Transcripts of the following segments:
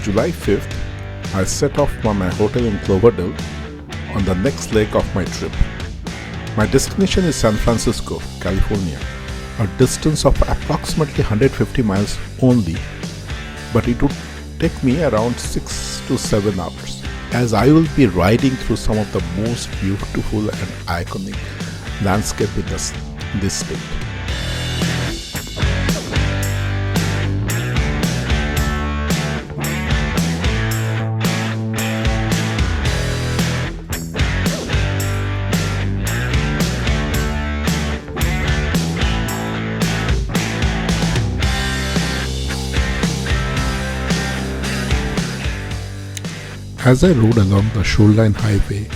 July 5th, I set off from my hotel in Cloverdale on the next leg of my trip. My destination is San Francisco, California, a distance of approximately 150 miles only, but it would take me around 6 to 7 hours, as I will be riding through some of the most beautiful and iconic landscape in this state. As I rode along the Shoreline Highway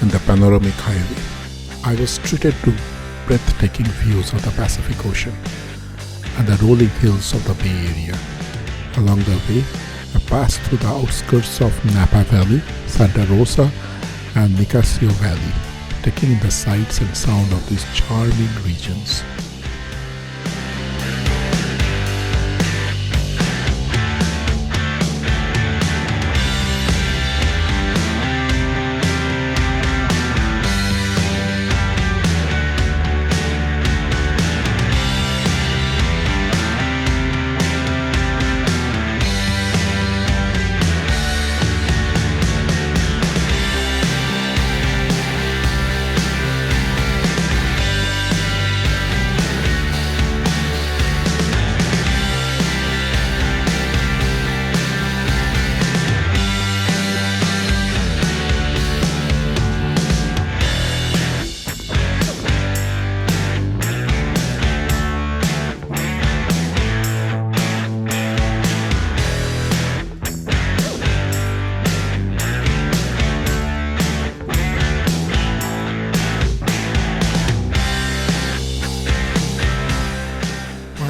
and the Panoramic Highway, I was treated to breathtaking views of the Pacific Ocean and the rolling hills of the Bay Area. Along the way, I passed through the outskirts of Napa Valley, Santa Rosa, and Nicasio Valley, taking in the sights and sound of these charming regions.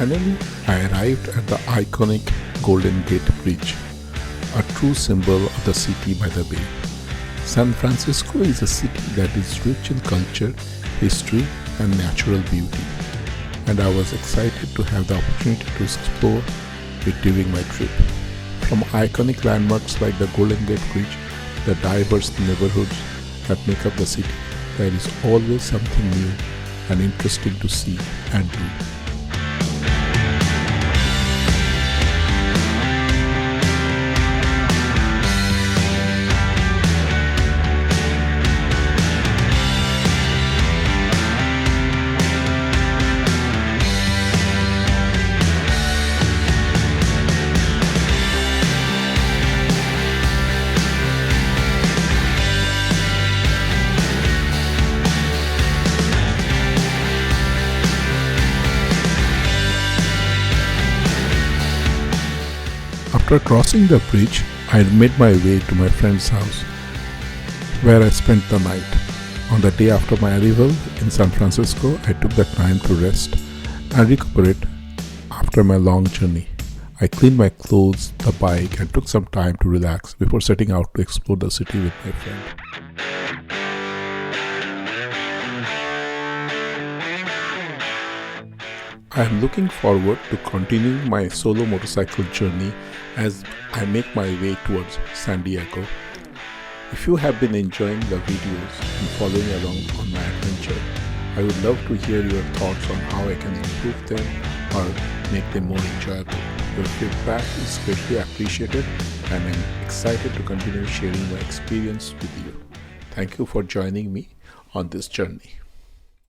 Finally, I arrived at the iconic Golden Gate Bridge, a true symbol of the city by the bay. San Francisco is a city that is rich in culture, history, and natural beauty, and I was excited to have the opportunity to explore it during my trip. From iconic landmarks like the Golden Gate Bridge, the diverse neighborhoods that make up the city, there is always something new and interesting to see and do. After crossing the bridge, I made my way to my friend's house, where I spent the night. On the day after my arrival in San Francisco, I took the time to rest and recuperate after my long journey. I cleaned my clothes, the bike, and took some time to relax before setting out to explore the city with my friend. I am looking forward to continuing my solo motorcycle journey as I make my way towards San Diego. If you have been enjoying the videos and following along on my adventure, I would love to hear your thoughts on how I can improve them or make them more enjoyable. Your feedback is greatly appreciated, and I'm excited to continue sharing my experience with you. Thank you for joining me on this journey.